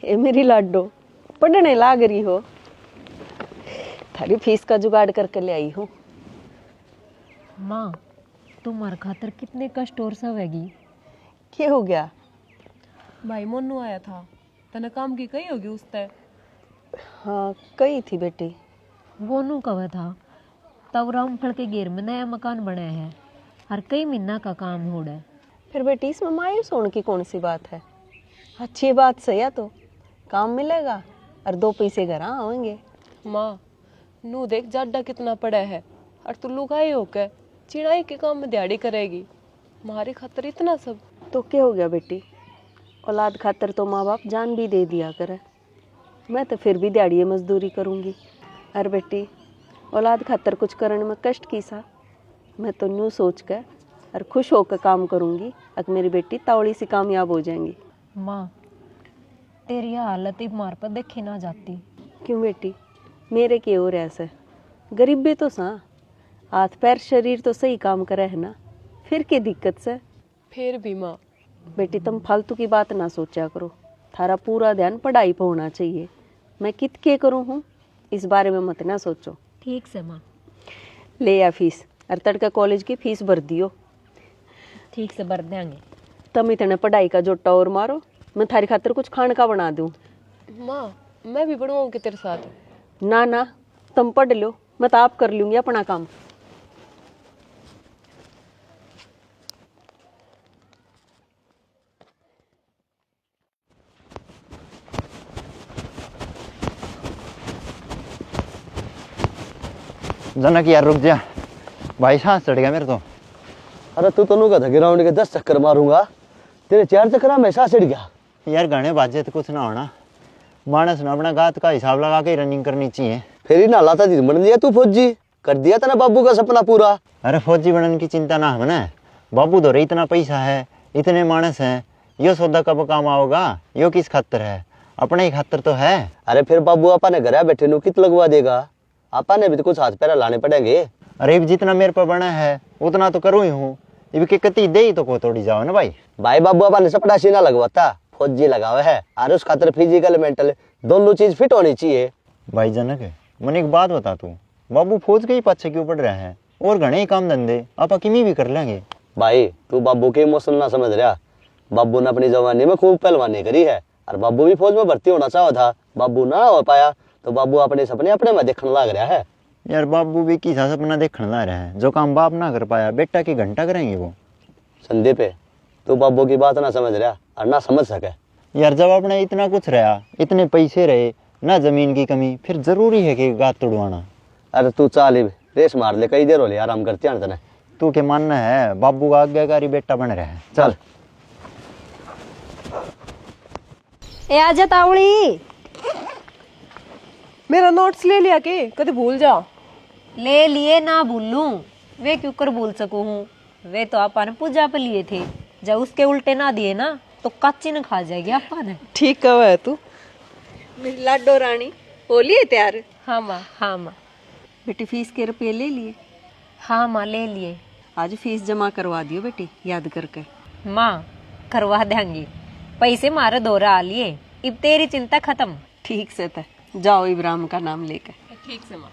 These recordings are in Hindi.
ए मेरी लाडो, पढ़ने लाग रही हो? थारी फीस का जुगाड़ करके ले आई हूँ। माँ, तुम्हारे खातर कितने कष्ट और सवेगी। क्या हो गया? भाई मोनू आया था, तने काम की कही होगी उसने। हाँ कही थी बेटी। वो नू कहा था तब रामफल के घेर में नया मकान बनाया है, हर कई महीना का काम हो रहा है। फिर बेटी इसमें मायूस होने की कौन सी बात है? अच्छी बात सही है, तो काम मिलेगा और दो पैसे घर आएंगे। माँ, नू देख जाडा कितना पड़ा है और तू लुगाई होकर चिड़ाई के काम में दिहाड़ी करेगी, हमारी खातर इतना सब। तो क्या हो गया बेटी, औलाद खातर तो माँ बाप जान भी दे दिया करे। मैं तो फिर भी दिहाड़ी मजदूरी करूँगी। और बेटी औलाद खातर कुछ करने में कष्ट की सा, मैं तो न्यू सोच कर और खुश होकर काम करूँगी। अब मेरी बेटी तावड़ी से कामयाब हो जाएंगी। माँ, तेरी यह हालत ही मार पर देखी ना जाती। क्यों बेटी, मेरे की ओर ऐसे गरीब भी तो सा, हाथ पैर शरीर तो सही काम करे है ना, फिर क्या दिक्कत से? फिर भी माँ। बेटी तुम फालतू की बात ना सोचा करो, थारा पूरा ध्यान पढ़ाई पर होना चाहिए। मैं कित के करूँ हूँ इस बारे में मत ना सोचो। ठीक से माँ। ले आ फीस, और तड़का कॉलेज की फीस भर दियो। ठीक से भर देंगे। तुम इतने पढ़ाई का जोटा और मारो, मैं थारी खातिर कुछ खाने का बना दूँ। माँ, मैं भी बढ़वाऊंगी तेरे साथ। ना ना, तुम पढ़ लो, मैं तो आप कर लूँगी अपना काम। जनक यार रुक जा, भाई सांस चढ़ गया मेरे तो। अरे तू तनु का ग्राउंड के 10 चक्कर मारूंगा, तेरे 4 चक्कर में सांस चढ़ गया। यार गाने बाजे तो कुछ ना होना, मानस ने अपना गात का हिसाब लगा के रनिंग करनी चाहिए। फिर ही ना लाता जी बन दिया तू फौजी, कर दिया तेना बाबू का सपना पूरा। अरे फौजी बनने की चिंता ना हमने, बाबू तो इतना पैसा है, इतने मानस हैं, यो सौदा कब काम आओगा? यो किस खातर है? अपने ही खातर तो है। अरे फिर बाबू आपा ने घर बैठे नु कित लगवा देगा, आपा ने भी तो कुछ हाथ पैर लाने पड़ेंगे। अरे अब जितना मेरे पर बना है उतना तो करूँ ही हूँ, इब के कती दे ही तो को तोड़ी जाओ ना भाई। भाई बाबू आपा ने सपना सीना लगवाता, फौजी लगावे है, और उस खातर फिजिकल मेंटल दोनों चीज फिट होनी चाहिए। भाई जनक, मैंने एक बात बता, तू बाबू फौज के ही पीछे क्यों पड़ रहा है? और घने ही काम धंधे आप किमी भी कर लेंगे। भाई तू बाबू के इमोशन ना समझ रहा, बाबू ने अपनी जवानी में खूब पहलवानी करी है, और बाबू भी फौज में भर्ती होना चाहा था, बाबू ना हो पाया तो बाबू अपने सपने अपने में देखने लग रहा है। यार बाबू भी किसा सपना देखने ला रहा है, जो काम बाप ना कर पाया बेटा की घंटा करेंगे वो। संदीप तू बाबू की बात ना समझ रहा और ना समझ सके। यार जब अपने इतना कुछ रहा, इतने पैसे रहे ना, जमीन की कमी, फिर जरूरी है कि गात तोड़वाना। अरे तू चाल रेस मार ले, कई देर हो ले आराम करते हैं तने। तू के मानना है बाबू का आज्ञाकारी बेटा बन रहा है। चल ए आजा तावड़ी, मेरा नोट्स ले लिया के कभी भूल जा। ले लिए ना भूलूं, वे क्यों कर भूल सकूं हूँ? वे तो आपा ने पूजा पे लिए थे, जब उसके उल्टे ना दिए ना तो कच्ची न खा जाएगी आपा ने। ठीक कहा है तू। मेरी लाडो रानी हो लिए तैयार? हाँ माँ, हाँ माँ। बेटी फीस के रुपये ले लिए? हाँ माँ, ले लिए। आज फीस जमा करवा दियो बेटी, याद करके। माँ, करवा देंगी, पैसे मारे दोरा आ लिए, अब तेरी चिंता खत्म। ठीक से तय, जाओ इब्राहिम का नाम लेकर। ठीक से माँ।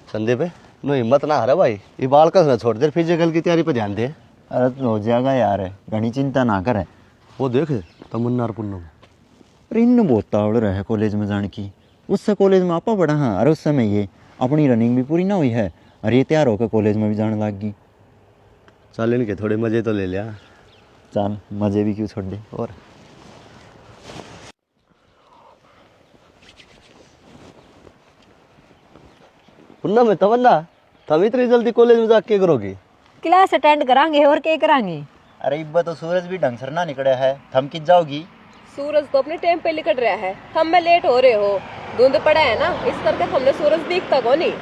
संदीप नो हिम्मत ना हारे भाई, ये बाल का ना छोड़ दे, फिजिकल की तैयारी पे ध्यान दे। अरे तो हो जाएगा यार, घनी चिंता ना करे। वो देख तमन्ना और पुन्नम, अरे इन बहुत तावड़ रहा है कॉलेज में जाने की। उससे कॉलेज में आपा पढ़ा, हाँ, अरे उस समय ये अपनी रनिंग भी पूरी ना हुई है, अरे ये तैयार होकर कॉलेज में भी जाने लग गई। चल इनके थोड़े मजे तो ले लिया। चल मजे भी क्यों छोड़ दे। और पुन्नम में तमन्ना, तुम इतनी जल्दी कॉलेज में जाके करोगी? क्लास अटेंड करांगे और क्या करांगे? अरे इब्बा तो सूरज भी ढंग से ना निकला है, थम कित जाओगी? सूरज तो अपने टाइम पे निकल रहा है, हम में लेट हो रहे हो, धुंध पड़ा है ना, इस करके हमने सूरज दिखता को नहीं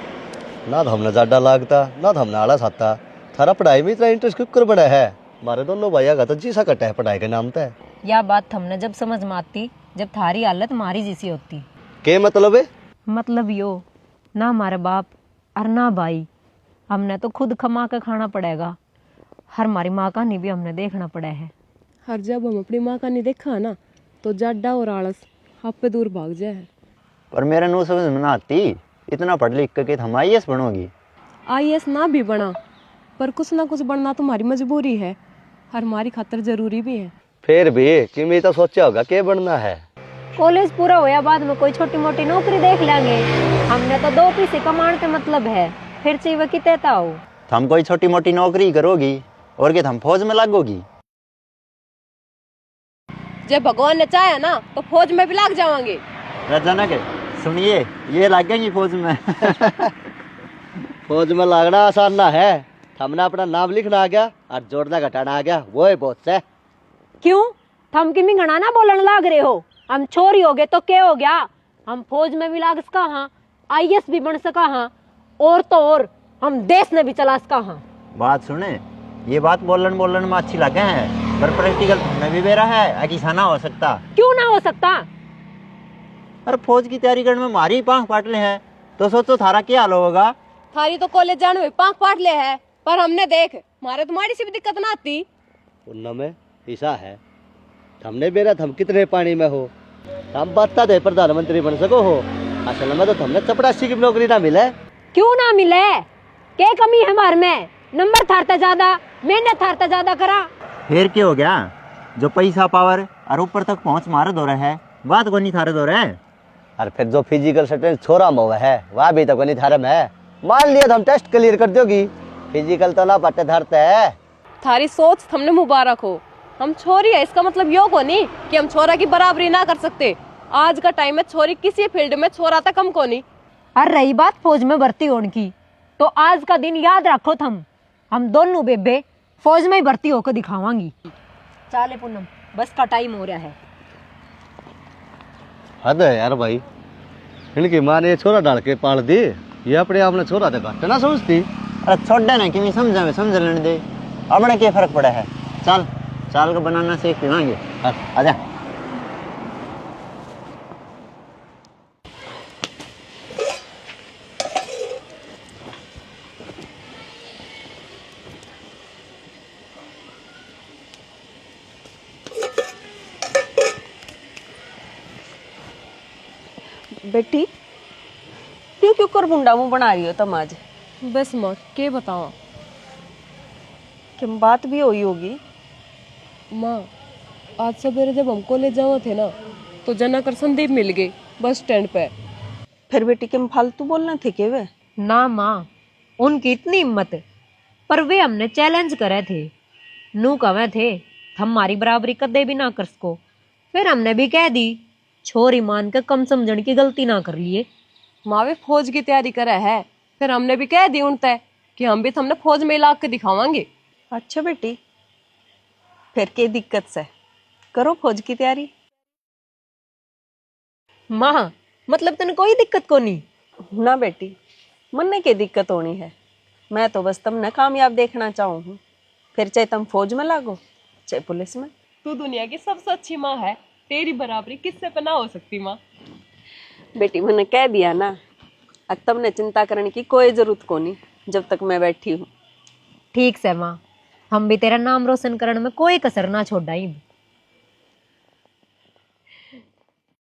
ना। तो हमने ज्यादा लागता ना, तो हमने आलस आता। थारा पढ़ाई में इतना इंटरेस्ट क्यों बड़ा है? हमारे दोनों भैया का तो जी सा कटा है पढ़ाई के नाम पे। यह बात हमने जब समझ में आती जब थारी हालत मारी जैसी होती। के मतलब है? मतलब यो ना हमारे बाप और ना भाई, हमने तो खुद कमा के खाना पड़ेगा। हर हमारी माँ का नहीं भी हमने देखना पड़ा है। हर जब हम अपनी माँ का नहीं देखा ना तो जाडा और आलस आप पे दूर भाग जाए। पर मेरा नो समझ में ना आती, इतना पढ़ लिख के हम IAS बनोगी। IAS ना भी बना पर कुछ ना कुछ बनना तुम्हारी मजबूरी है और हमारी खातर जरूरी भी है। फिर भी किमी तो सोचा होगा के बनना है। कॉलेज पूरा होया बाद में कोई छोटी मोटी नौकरी देख लेंगे। हमने तो 2 पैसे कमाने के मतलब है, फिर चाहिए कि तेता हो। हम कोई छोटी मोटी नौकरी करोगी और के हम फौज में लागोगी। जब भगवान ने चाहा ना तो फौज में भी लाग जावांगे। जनक सुनिए, ये लागेंगी फौज में। फौज में लागना आसान ना है। हमने अपना नाम लिखना आ गया और जोड़ना घटाना आ गया, वो है बहुत से। क्यों थम की मिंगना ना बोलन लाग रहे हो? हम छोरी हो गए तो क्या हो गया? हम फौज में भी लाग सका हाँ, IAS भी बन सका हाँ, और तो और हम देश ने भी चला सका हाँ। बात सुने, ये बात बोलन में अच्छी लगे है, पर प्रैक्टिकल में भी बेरा है ऐसा ना हो सकता। क्यों ना हो सकता? और फौज की तैयारी करने में हमारी पांख पाटले हैं, तो सोचो थारा क्या हाल होगा। थारी तो कॉलेज जाने में पांख पाट ले है, पर हमने देख हमारे तुम्हारी से भी दिक्कत ना आती। उन्ना में ऐसा है, हमने बेरा हम कितने पानी में हो, हम बता दे प्रधानमंत्री बन सको हो। असल में तो हमने चपरासी की नौकरी ना मिले। क्यों ना मिले? क्या कमी है हमारे में? नंबर थारता ज्यादा, मेहनत थारता ज्यादा करा। फिर क्या हो गया? जो पैसा पावर और ऊपर तक पहुंच मारे दो रहे है, बात को नहीं थारे दो रहे। और फिर जो फिजिकल स्ट्रेंथ छोरा में है वह भी तो नहीं थारे में है। मान लिया तो हम टेस्ट क्लियर कर दोगी, फिजिकल तो ना पट्टे धरते है। थारी सोच हमने मुबारक हो। हम छोरी है इसका मतलब यो को नहीं कि हम छोरा की बराबरी ना कर सकते। आज का टाइम में छोरी किसी फील्ड में छोरा तक कम को नहीं। और रही बात फौज में भर्ती होने की, तो आज का दिन याद रखो हम दोनों बेबे फौज में ही भर्ती होकर दिखावांगी। चाले पूनम, बस का टाइम हो रहा है। हद है यार भाई, इनकी माँ ने ये छोरा डाल के पाल दी, ये अपने आप ने छोरा देखा ना समझती। अरे छोड़ देना कि समझ लेने दे, अपने क्या फर्क पड़ा है। चल चाल का बनाना सीख लेंगे। आजा। बेटी क्यों क्यों कर मुंडा मुंह बना रही हो तुम आज? बस माँ के बताओ, कि बात भी हुई होगी। माँ आज सवेरे जब हम कॉलेज जाओ थे ना तो जना कर संदीप मिल गए बस स्टैंड पे। फिर बेटी के फालतू बोलना थे के वे? ना माँ, उनकी इतनी हिम्मत, पर वे हमने चैलेंज करे थे। नू कवे थे हमारी बराबरी कदे भी ना कर सको। फिर हमने भी कह दी, छोरी मान के कम समझने की गलती ना कर लिए। माँ भी फौज की तैयारी करे है, फिर हमने भी कह दी उनते कि हम भी हमने फौज में इलाक के दिखावांगे। अच्छा बेटी, फिर के दिक्कत से करो फौज की तैयारी। माँ मतलब तेने कोई दिक्कत को नहीं? ना बेटी, मन के दिक्कत होनी है। मैं तो बस तुमने कामयाब देखना चाहूँ हूँ। फिर चाहे तुम फौज में लागो चाहे पुलिस में। तू दुनिया की सबसे अच्छी माँ है, तेरी बराबरी किससे पे ना हो सकती माँ। बेटी मैंने कह दिया ना, अब तुमने चिंता करने की कोई जरूरत को नहीं जब तक मैं बैठी हूँ। ठीक से माँ, हम भी तेरा नाम रोशन करने में कोई कसर ना छोड़ाई।